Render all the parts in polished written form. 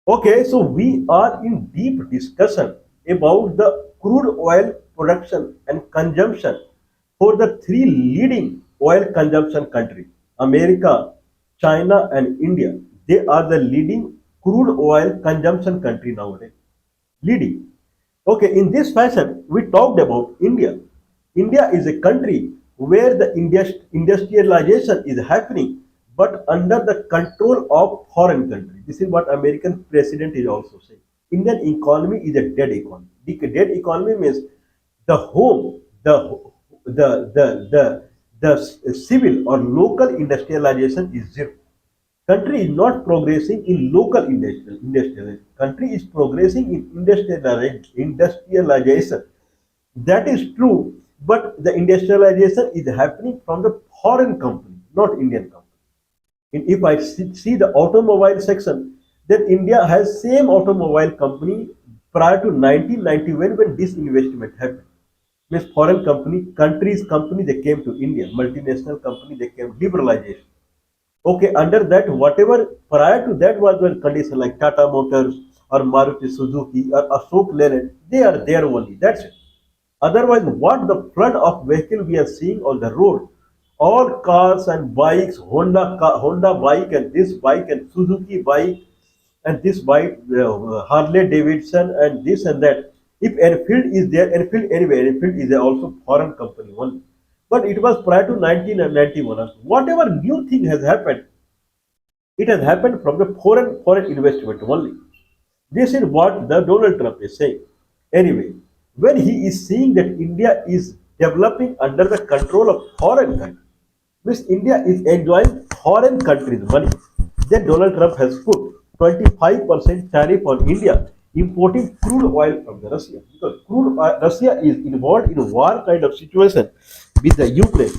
Okay, so we are in deep discussion about the crude oil production and consumption for the three leading oil consumption countries, America, China and India. They are the leading crude oil consumption country nowadays. Leading. Okay, in this fashion, we talked about India. India is a country where the industrialization is happening, but under the control of foreign country. This is what American president is also saying. Indian economy is a dead economy. The dead economy means the home, the civil or local industrialization is zero. Country is not progressing in local industrialization. Country is progressing in industrialization. That is true, but the industrialization is happening from the foreign company, not Indian company. If I see the automobile section, then India has same automobile company prior to 1991 when this investment happened. Means foreign company, they came to India, multinational company, they came liberalization. Okay, under that, whatever prior to that was one condition like Tata Motors or Maruti Suzuki or Ashok Leyland, they are there only. That's it. Otherwise, what the flood of vehicle we are seeing on the road, all cars and bikes, Honda bike and this bike and Suzuki bike and this bike, Harley Davidson and this and that. If Enfield is there, Enfield anyway, Enfield is also foreign company only. But it was prior to 1991. Whatever new thing has happened, it has happened from the foreign investment only. This is what the Donald Trump is saying. Anyway, when he is seeing that India is developing under the control of foreign countries, means India is enjoying foreign countries' money, then Donald Trump has put 25% tariff on India importing crude oil from the Russia, because Russia is involved in a war kind of situation with the Ukraine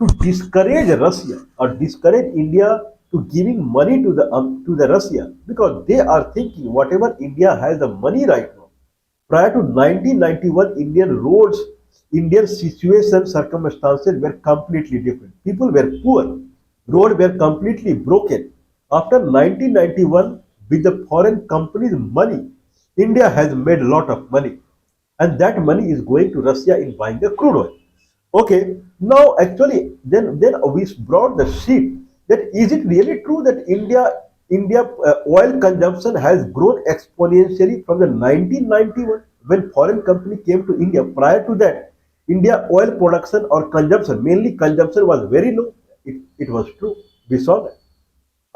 to discourage Russia or discourage India to giving money to the Russia, because they are thinking whatever India has the money right now. Prior to 1991, Indian roads, Indian situation circumstances were completely different. People were poor, roads were completely broken. After 1991, with the foreign companies' money, India has made a lot of money, and that money is going to Russia in buying the crude oil. Okay, now actually, then we brought the sheet that is it really true that India oil consumption has grown exponentially from the 1991 when foreign company came to India. Prior to that, India oil production or consumption, mainly consumption, was very low. It was true. We saw that.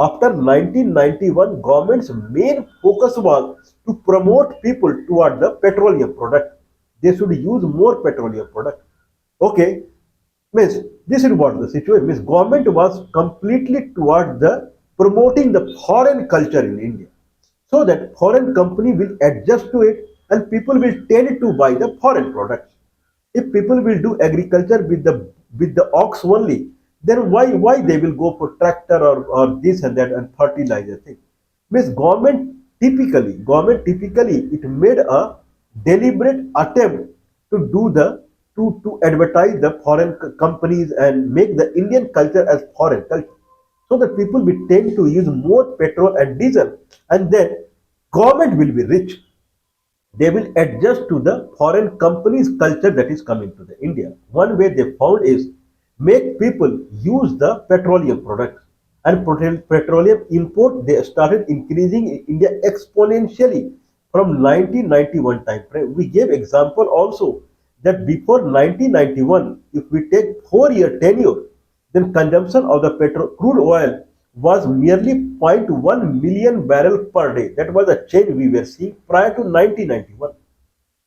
After 1991, government's main focus was to promote people toward the petroleum product. They should use more petroleum product. Okay, means this is what the situation means. Government was completely toward the promoting the foreign culture in India, so that foreign company will adjust to it and people will tend to buy the foreign products. If people will do agriculture with the ox only, then why they will go for tractor or this and that and fertilizer thing? Means government typically it made a deliberate attempt to do the to advertise the foreign companies and make the Indian culture as foreign culture, so that people will tend to use more petrol and diesel, and then government will be rich. They will adjust to the foreign companies culture that is coming to the India. One way they found is make people use the petroleum products, and petroleum import they started increasing in India exponentially from 1991 time frame. We gave example also that before 1991, if we take 4 year tenure, then consumption of the crude oil was merely zero point 0.1 million barrel per day. That was a change we were seeing prior to 1991.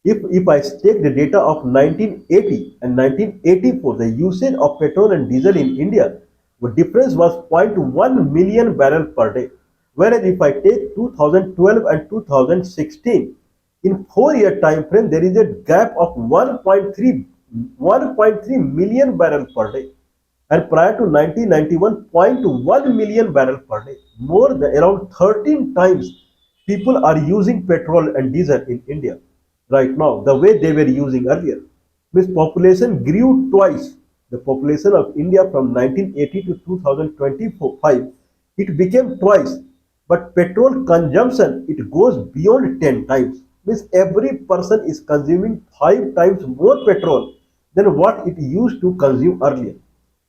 If I take the data of 1980 and 1984, the usage of petrol and diesel in India, the difference was zero point 0.1 million barrel per day. Whereas if I take 2012 and 2016, in 4 year time frame, there is a gap of 1.3 million barrel per day. And prior to 1991, zero point 0.1 million barrel per day. More than around 13 times people are using petrol and diesel in India right now, the way they were using earlier. This population grew twice. The population of India from 1980 to 2025, it became twice. But petrol consumption, it goes beyond 10 times. Means every person is consuming 5 times more petrol than what it used to consume earlier.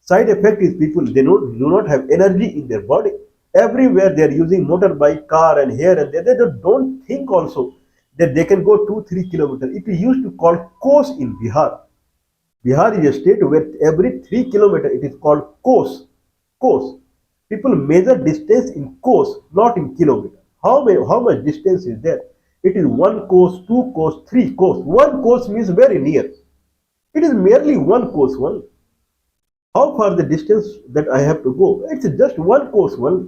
Side effect is people, they do not have energy in their body. Everywhere they are using motorbike, car and here and there. They don't think also that they can go 2-3 kilometers. It used to call course in Bihar. Bihar is a state where every 3 kilometers it is called course. Course. People measure distance in course, not in kilometer. How much distance is there? It is one course, two course, three course. One course means very near. It is merely one course one. How far the distance that I have to go? It's just one course one.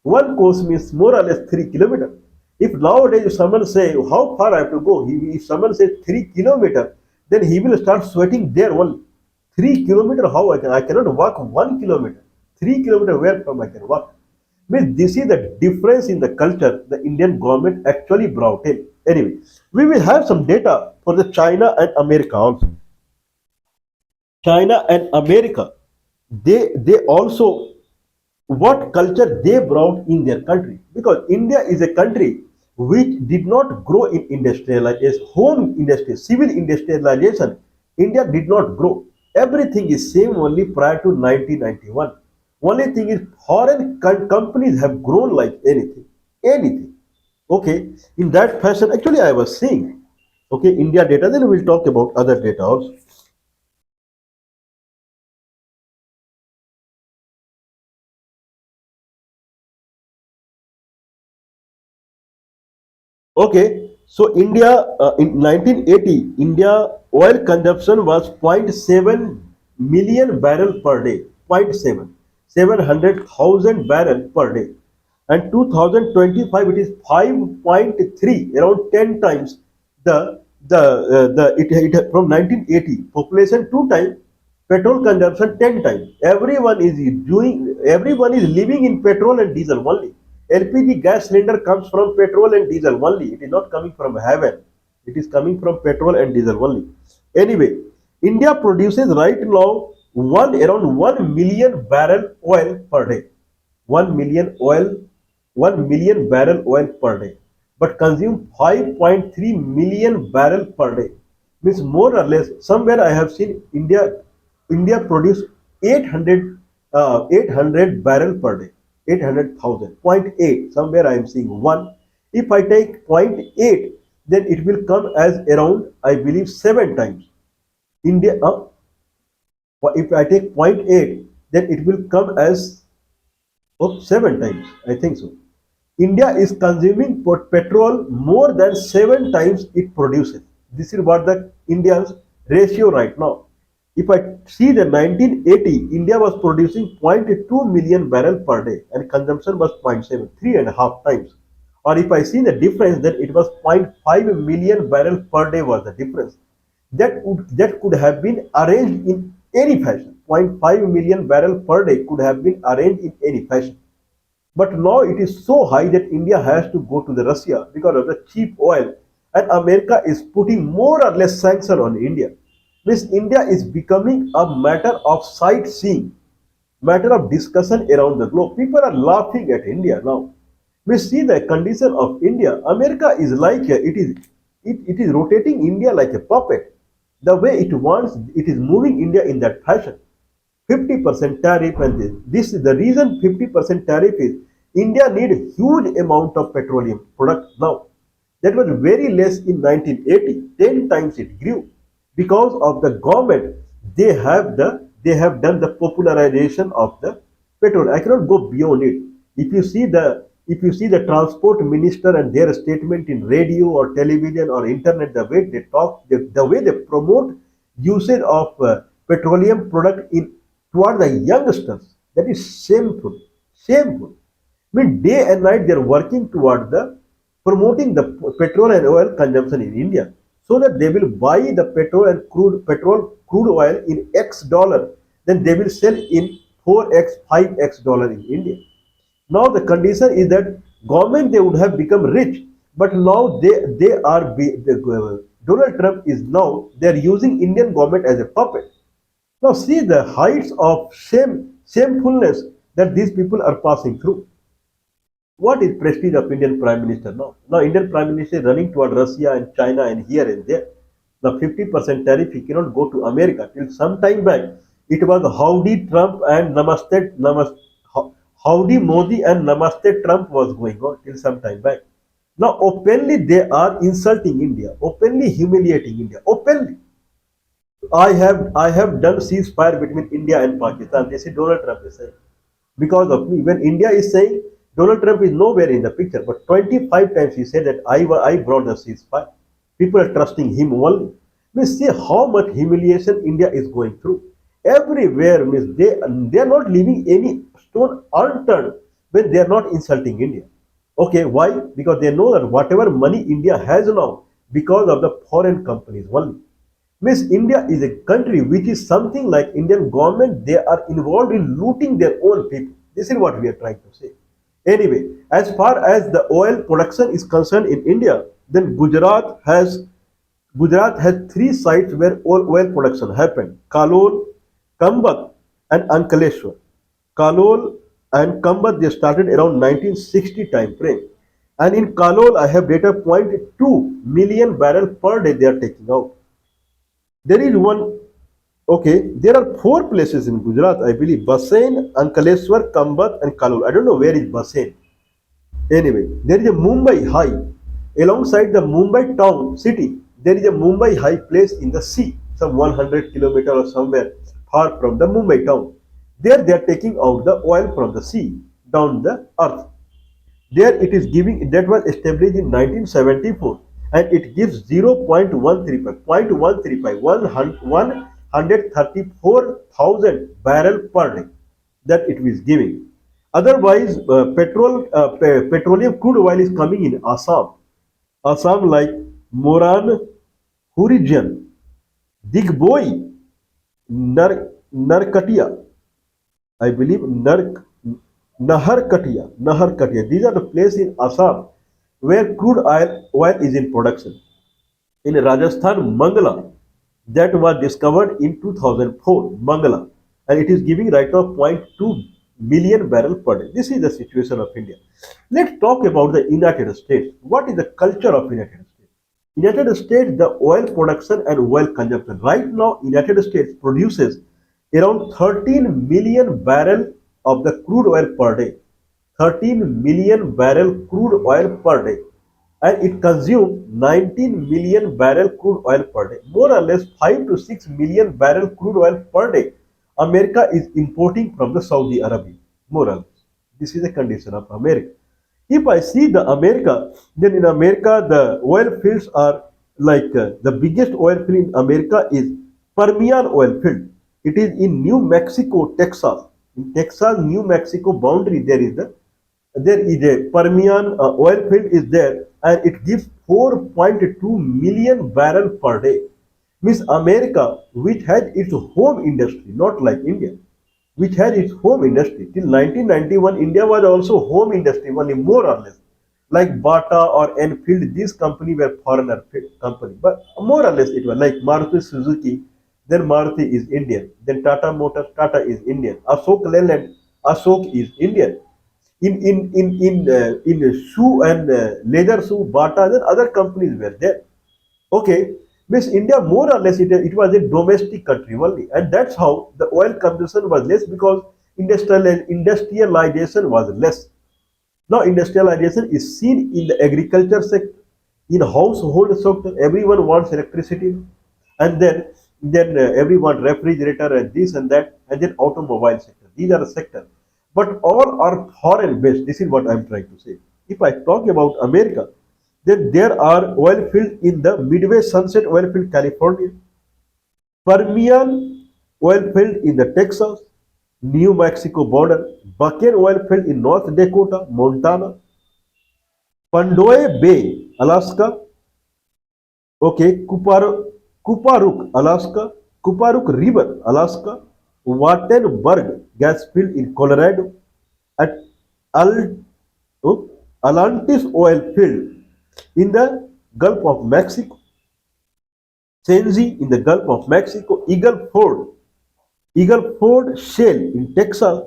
One course means more or less 3 kilometers. If nowadays if someone say how far I have to go, if someone says 3 kilometers, then he will start sweating there only. 3 kilometers, how I cannot walk 1 kilometer. 3 kilometers, where from I can walk? Means this is the difference in the culture the Indian government actually brought in. Anyway, we will have some data for the China and America also. China and America, they also what culture they brought in their country, because India is a country which did not grow in industrialization, home industry, civil industrialization. India did not grow. Everything is same only prior to 1991. Only thing is foreign companies have grown like anything, anything. Okay, in that fashion, actually I was seeing. Okay, India data. Then we'll talk about other data also. Okay, so India in 1980, India oil consumption was zero point 0.7 million barrel per day, zero point 0.7, 700,000 barrel per day. And 2025 it is 5.3, around 10 times it from 1980 population 2 times, petrol consumption 10 times. Everyone is living in petrol and diesel only. LPG gas cylinder comes from petrol and diesel only. It is not coming from heaven. It is coming from petrol and diesel only. Anyway, India produces right now around 1 million barrel oil per day. 1 million oil, 1 million barrel oil per day, but consume 5.3 million barrel per day. Means more or less, somewhere I have seen India produce 800, 800 barrel per day, 800,000, zero point 0.8, somewhere I am seeing 1. If I take zero point 0.8, then it will come as around, I believe, 7 times. India, if I take zero point 0.8, then it will come as 7 times, I think so. India is consuming petrol more than 7 times it produces. This is what the India's ratio right now. If I see the 1980, India was producing zero point 0.2 million barrel per day and consumption was zero point 0.7, 3.5 times. Or if I see the difference, then it was zero point 0.5 million barrel per day was the difference. That could have been arranged in any fashion. Zero point 0.5 million barrel per day could have been arranged in any fashion. But now it is so high that India has to go to the Russia because of the cheap oil, and America is putting more or less sanction on India. Means India is becoming a matter of sightseeing, matter of discussion around the globe. People are laughing at India now. We see the condition of India. America is like it is rotating India like a puppet. The way it wants, it is moving India in that fashion. 50% tariff, and this is the reason 50% tariff is India need huge amount of petroleum product now. That was very less in 1980. 10 times it grew because of the government. They have done the popularization of the petrol. I cannot go beyond it. If you see the transport minister and their statement in radio or television or internet, the way they talk, the way they promote usage of petroleum product in toward the youngsters, that is shameful. Shameful. I mean, day and night they are working toward the promoting the petrol and oil consumption in India, so that they will buy the crude oil in X dollar, then they will sell in 4x, 5x dollar in India. Now the condition is that government they would have become rich, but now Donald Trump is now they are using Indian government as a puppet. Now see the heights of shamefulness that these people are passing through. What is prestige of Indian Prime Minister now? Now Indian Prime Minister is running toward Russia and China and here and there. Now 50% tariff, he cannot go to America. Till some time back, it was Howdy Trump and Howdy Modi and Namaste Trump was going on till some time back. Now openly they are insulting India, openly humiliating India, openly. I have done ceasefire between India and Pakistan. This is Donald Trump is saying. Because of me. When India is saying Donald Trump is nowhere in the picture, but 25 times he said that I brought the ceasefire. People are trusting him only. We see how much humiliation India is going through. Everywhere, means they are not leaving any stone unturned when they are not insulting India. Okay, why? Because they know that whatever money India has now, because of the foreign companies only. Means India is a country which is something like Indian government, they are involved in looting their own people. This is what we are trying to say. Anyway, as far as the oil production is concerned in India, then Gujarat has three sites where oil production happened. Kalol, Kambak and Ankaleshwar. Kalol and Kambak they started around 1960 time frame. And in Kalol I have data point 2 million barrel per day they are taking out. There is one, okay, there are four places in Gujarat, I believe. Basen, Ankaleshwar, Kambat, and Kalol. I don't know where is Basen. Anyway, there is a Mumbai High. Alongside the Mumbai town, city, there is a Mumbai High place in the sea, some 100 kilometer or somewhere far from the Mumbai town. There they are taking out the oil from the sea down the earth. There it is giving that was established in 1974 and it gives 0.135 134,000 barrel per day that it is giving. Otherwise, petroleum crude oil is coming in Assam. Assam like Moran, Hurijan, Digboi, Narkatia, I believe Naharkatia. These are the places in Assam where crude oil is in production. In Rajasthan, Mangala, that was discovered in 2004, Mangala, and it is giving right now zero point 0.2 million barrel per day. This is the situation of India. Let's talk about the United States. What is the culture of United States? United States, the oil production and oil consumption. Right now, United States produces around 13 million barrel of the crude oil per day. 13 million barrel crude oil per day. And it consumes 19 million barrel crude oil per day. More or less 5 to 6 million barrel crude oil per day. America is importing from the Saudi Arabia. More or less. This is the condition of America. If I see the America, then in America the oil fields are like the biggest oil field in America is Permian oil field. It is in New Mexico, Texas. In Texas, New Mexico boundary there is a Permian oil field is there and it gives 4.2 million barrel per day. Means America, which has its home industry, not like India, which had its home industry. Till 1991, India was also home industry, only more or less. Like Bata or Enfield, these companies were foreigner company, but more or less it was like Maruti Suzuki. Then Maruti is Indian. Then Tata Motors, Tata is Indian. Ashok Leyland, Ashok is Indian. In shoe and leather shoe, Bata, then other companies were there. Okay, means India more or less it was a domestic country only, and that's how the oil consumption was less because industrialization was less. Now industrialization is seen in the agriculture sector, in household sector. Everyone wants electricity, and then everyone refrigerator and this and that, and then automobile sector. These are the sectors, but all are foreign based. This is what I'm trying to say. If I talk about America, then there are oil fields in the Midway Sunset oil field, California, Permian oil field in the Texas, New Mexico border, Buchan oil field in North Dakota, Montana, Pandoy Bay, Alaska, okay, Kuparuk, Alaska, Kuparuk River, Alaska, Wattenberg gas field in Colorado, at Al, oh, Atlantis oil field in the Gulf of Mexico, Senzi in the Gulf of Mexico, Eagle Ford Shale in Texas,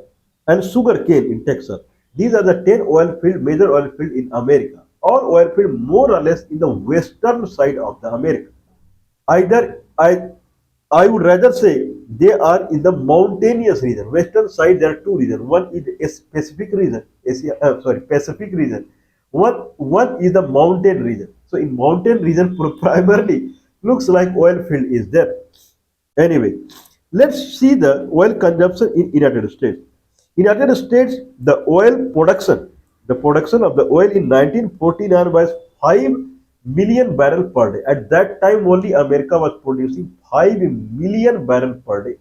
and sugarcane in Texas. These are the 10 oil field, major oil field in America. All oil field more or less in the western side of the America. Either I would rather say they are in the mountainous region. Western side there are two regions. One is a Pacific region, Asia, sorry, Pacific region. One is the mountain region. So in mountain region primarily looks like oil field is there. Anyway, let's see the oil consumption in United States. United States, the production of the oil in 1949 was 5 million barrel per day. At that time, only America was producing 5 million barrel per day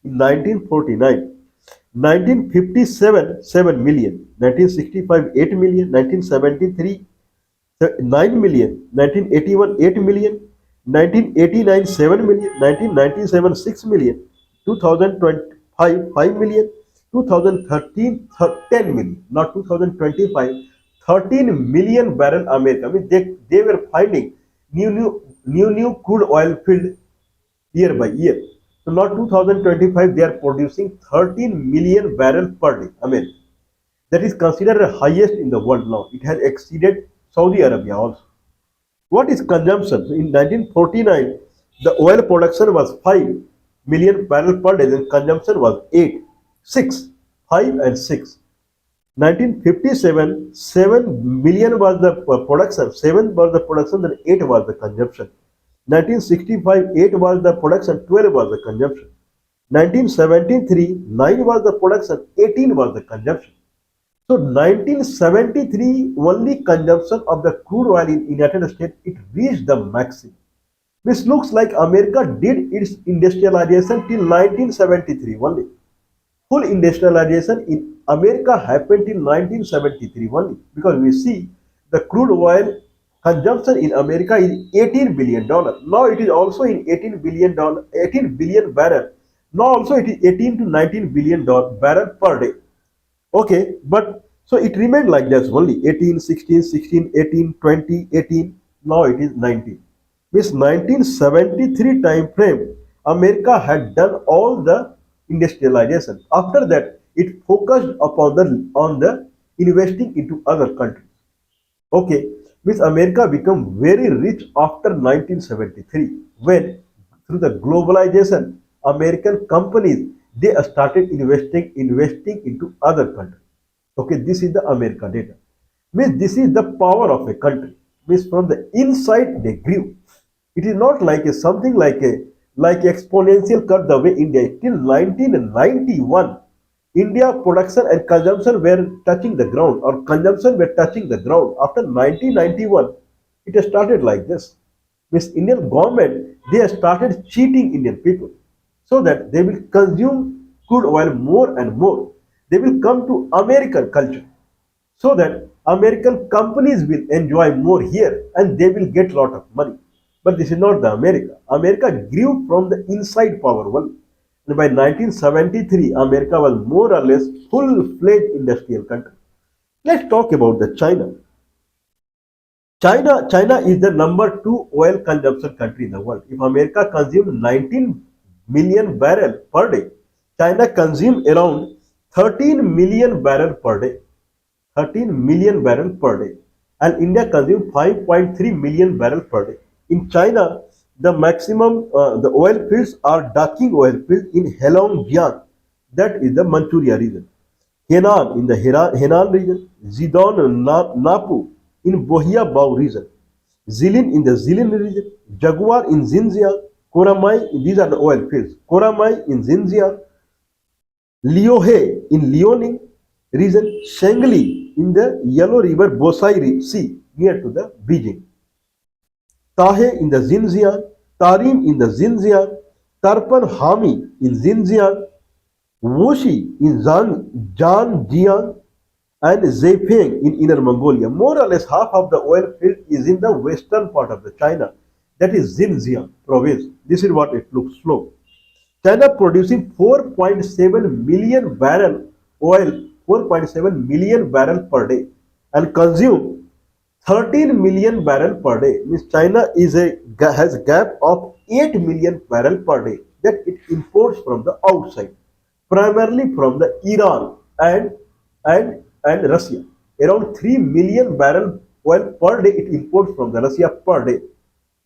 in 1949. 1957, 7 million. 1965, 8 million. 1973, 9 million, 1981 8 million, 1989 7 million, 1997 6 million, 2025 5 million, 2013 10 million, not 2025 13 million barrel America. I mean they were finding new crude oil field year by year. So not 2025 they are producing 13 million barrel per day. I mean that is considered the highest in the world now. It has exceeded Saudi Arabia also. What is consumption? So in 1949, the oil production was 5 million barrel per day, and consumption was 8, 6, 5 and 6. 1957, 7 million was the production, 7 was the production, then 8 was the consumption. 1965, 8 was the production, 12 was the consumption. 1973, 9 was the production, 18 was the consumption. So 1973 only consumption of the crude oil in United States it reached the maximum. This looks like America did its industrialization till 1973 only. Full industrialization in America happened till 1973 only because we see the crude oil consumption in America is $18 billion. Now it is also in $18 billion, 18 billion barrel. Now also it is 18 to 19 billion barrel per day. Okay, but so it remained like that only 18, 16, 16, 18, 20, 18. Now it is 19. Means 1973 time frame, America had done all the industrialization. After that, it focused upon the investing into other countries. Okay, means America became very rich after 1973 when through the globalization, American companies they started investing into other countries. Okay, this is the America data. Means this is the power of a country. Means from the inside they grew. It is not like a something like exponential curve the way India is. Till 1991 India production and consumption were touching the ground or consumption were touching the ground. After 1991 it started like this. Means Indian government they started cheating Indian people so that they will consume crude oil more and more. They will come to American culture so that American companies will enjoy more here and they will get lot of money. But this is not the America. America grew from the inside power one. And by 1973, America was more or less full-fledged industrial country. Let's talk about the China. China is the number two oil consumption country in the world. If America consumes 19 million barrel per day, China consumes around 13 million barrel per day. 13 million barrel per day. And India consumes 5.3 million barrel per day. In China, the maximum the oil fields are docking oil fields in Heilongjiang, that is the Manchuria region. Henan in the Henan region, Zidong Napu in Bohia Bao region, Zilin in the Zilin region, Jaguar in Xinjiang, Koramai, these are the oil fields. Koramai in Xinjiang, Liuhe in Liaoning region, Shangli in the Yellow River Bosai Sea near to the Beijing, Tahe in the Xinjiang, Tarim in the Xinjiang, Tarpan Hami in Xinjiang, Wuxi in Zhanjiang, and Zheifeng in Inner Mongolia. More or less half of the oil field is in the western part of the China, that is Xinjiang province. This is what it looks like. China producing 4.7 million barrel oil, 4.7 million barrel per day, and consume 13 million barrel per day. Means China has a gap of 8 million barrel per day that it imports from the outside, primarily from the Iran and and Russia. Around 3 million barrel oil per day it imports from the Russia per day.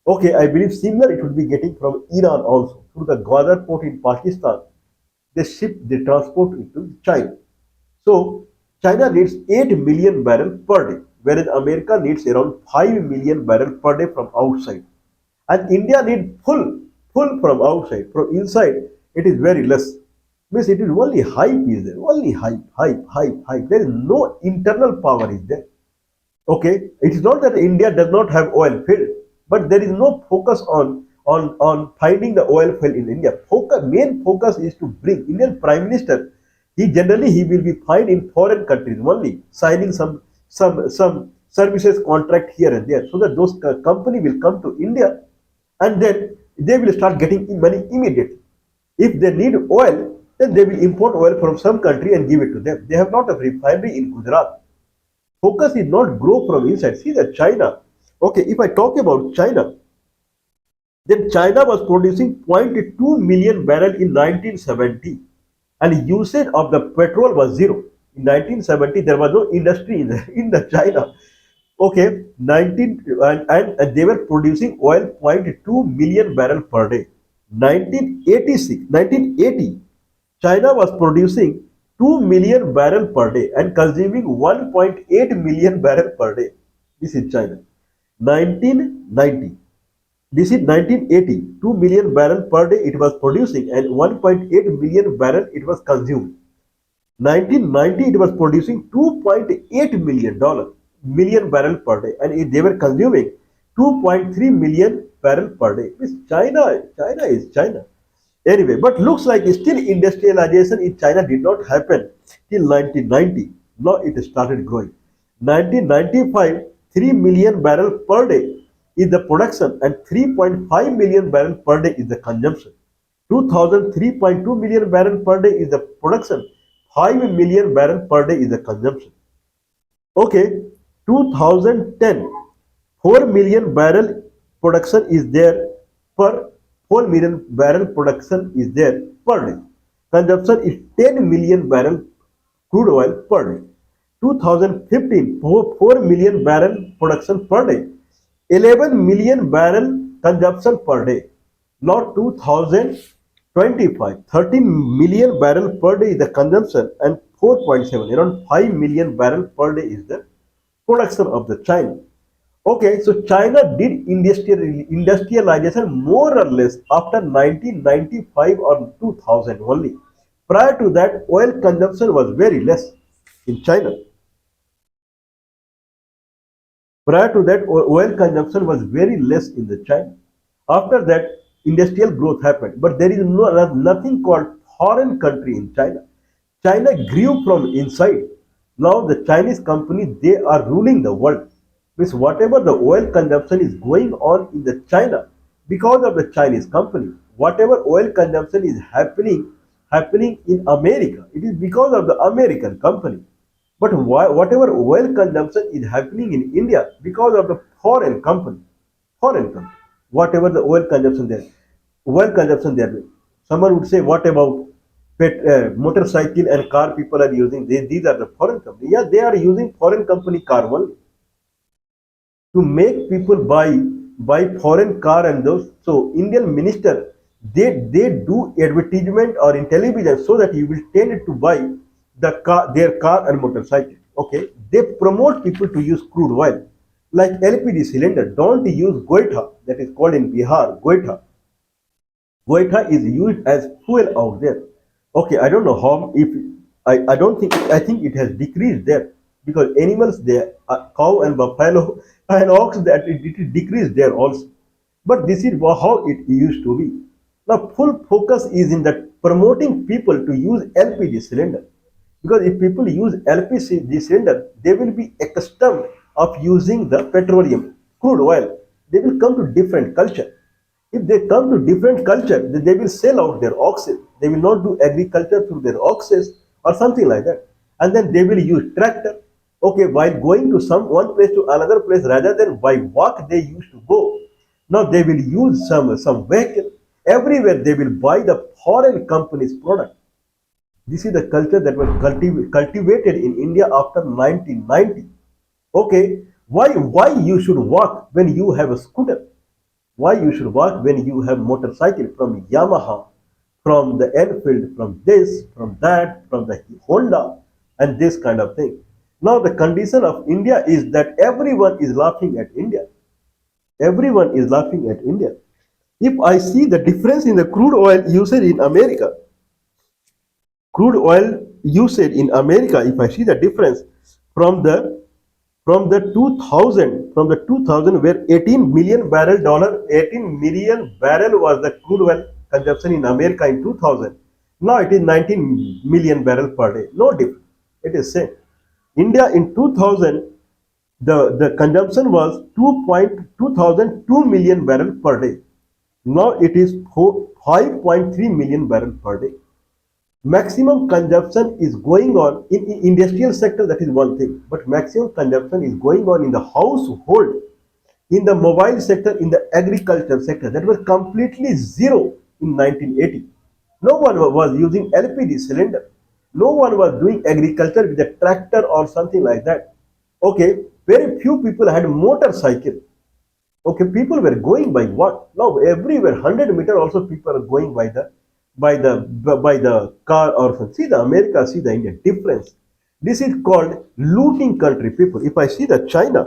Okay, I believe similar it would be getting from Iran also through the Gwadar port in Pakistan. They transport it to China. So China needs 8 million barrel per day, whereas America needs around 5 million barrel per day from outside. And India needs full from outside. From inside, it is very less. Means it is only hype is there, only hype. There is no internal power is there. Okay, it's not that India does not have oil field, but there is no focus on finding the oil field in India. Main focus is to bring Indian Prime Minister. He will be found in foreign countries only, signing some services contract here and there, so that those company will come to India, and then they will start getting money immediately. If they need oil, then they will import oil from some country and give it to them. They have not a refinery in Gujarat. Focus is not grow from inside. See that China. Okay, if I talk about China, then China was producing zero point 0.2 million barrel in 1970, and usage of the petrol was zero. In 1970, there was no industry in the China. Okay, 19 and they were producing oil zero point 0.2 million barrel per day. 1980, China was producing 2 million barrel per day and consuming 1.8 million barrel per day. This is China. 1990. This is 1980. 2 million barrel per day it was producing and 1.8 million barrel it was consumed. 1990 it was producing 2.8 million barrel per day, and they were consuming 2.3 million barrel per day. Means China is China. Anyway, but looks like still industrialization in China did not happen till 1990. Now it started growing. 1995, 3 million barrel per day is the production and 3.5 million barrel per day is the consumption. 2000, 3.2 million barrel per day is the production, 5 million barrel per day is the consumption. Okay, 2010, 4 million barrel production is there per 4 million barrel production is there per day. Consumption is 10 million barrel crude oil per day. 2015, 4 million barrel production per day, 11 million barrel consumption per day. Now 2025, 13 million barrel per day is the consumption and 4.7, around 5 million barrel per day is the production of the China. Okay, so China did industrialization more or less after 1995 or 2000 only. Prior to that, oil consumption was very less in China. Prior to that, oil consumption was very less in the China. After that, industrial growth happened, but there is nothing called foreign country in China. China grew from inside. Now the Chinese company they are ruling the world. Means whatever the oil consumption is going on in the China because of the Chinese company. Whatever oil consumption is happening in America, it is because of the American company. But whatever oil consumption is happening in India because of the foreign company. Whatever the oil consumption there. Someone would say, what about motorcycle and car people are using? These are the foreign company. Yeah, they are using foreign company car only to make people buy foreign car and those. So Indian minister they do advertisement or in television so that you will tend to buy their car and motorcycle. Okay, they promote people to use crude oil like LPG cylinder. Don't use goita, that is called in Bihar goita. Goita is used as fuel out there. Okay, I don't know how. If I don't think, I think it has decreased there because animals there, cow and buffalo and ox, that it decreased there also. But this is how it used to be. Now, full focus is in that promoting people to use LPG cylinder, because if people use LPG cylinder, they will be accustomed of using the petroleum crude oil. They will come to different culture. If they come to different culture, then they will sell out their oxen. They will not do agriculture through their oxes or something like that. And then they will use tractor. Okay, while going to one place to another place, rather than by walk they used to go. Now they will use some vehicle. Everywhere they will buy the foreign company's product. This is the culture that was cultivated in India after 1990. Okay, why you should walk when you have a scooter? Why you should walk when you have motorcycle from Yamaha, from the Enfield, from this, from that, from the Honda, and this kind of thing. Now the condition of India is that everyone is laughing at India. Everyone is laughing at India. If I see the difference in the crude oil usage in America, crude oil usage in America, if I see the difference from the 2000 where 18 million barrel dollar 18 million barrel was the crude oil consumption in America in 2000. Now it is 19 million barrel per day. No difference. It is same. India in 2000 the consumption was 2.2002 million barrel per day. Now it is 5.3 million barrel per day. Maximum consumption is going on in industrial sector, that is one thing, but maximum consumption is going on in the household, in the mobile sector, in the agriculture sector, that was completely zero in 1980. No one was using LPG cylinder. No one was doing agriculture with a tractor or something like that. Okay, very few people had motorcycle. Okay, people were going by what? Now everywhere, 100 meter also people are going by the car or something. See the America, see the India difference. This is called looting country people. If I see the China,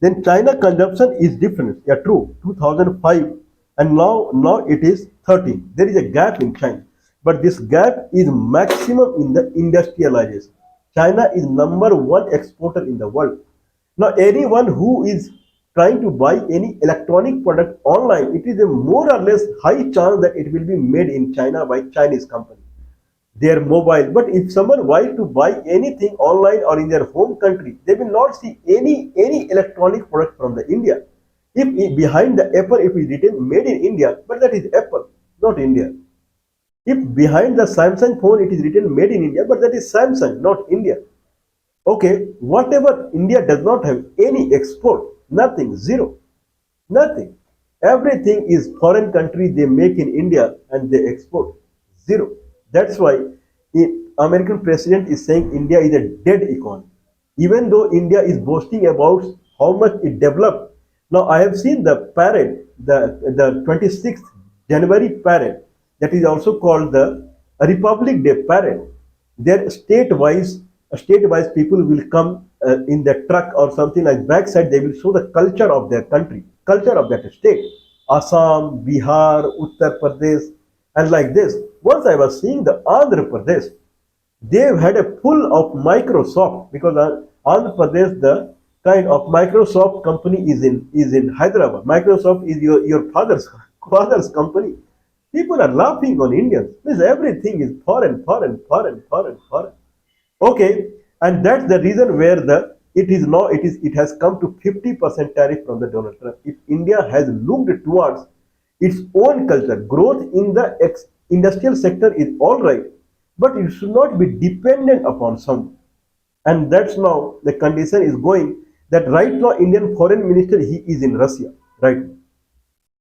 then China consumption is different. Yeah, true. 2005 and now it is 13. There is a gap in China, but this gap is maximum in the industrialization. China is number one exporter in the world. Now, anyone who is trying to buy any electronic product online, it is a more or less high chance that it will be made in China by Chinese company. Their mobile. But if someone wants to buy anything online or in their home country, they will not see any electronic product from the India. If behind the Apple, if it is written made in India, but that is Apple, not India. If behind the Samsung phone it is written made in India, but that is Samsung, not India. Okay, whatever India does not have any export, nothing, zero, nothing. Everything is foreign country they make in India and they export, zero. That's why American president is saying India is a dead economy. Even though India is boasting about how much it developed. Now I have seen the parade, the 26th January parade, that is also called the Republic Day parade. There state-wise people will come in the truck or something like backside. They will show the culture of their country, culture of that state, Assam, Bihar, Uttar Pradesh, and like this. Once I was seeing the Andhra Pradesh, they've had a pull of Microsoft because Andhra Pradesh, the kind of Microsoft company is in Hyderabad. Microsoft is your father's company. People are laughing on Indians. Means everything is foreign, foreign, foreign, foreign, foreign. Okay, and that's the reason where the it has come to 50% tariff from the Donald Trump. If India has looked towards its own culture, growth in the industrial sector is all right, but it should not be dependent upon someone. And that's now the condition is going that right now Indian foreign minister he is in Russia right now.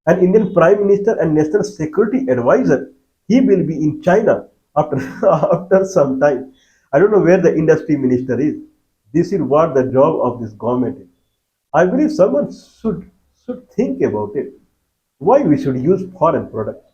And Indian Prime Minister and National Security Advisor, he will be in China after after some time. I don't know where the industry minister is. This is what the job of this government is. I believe someone should think about it. Why we should use foreign products?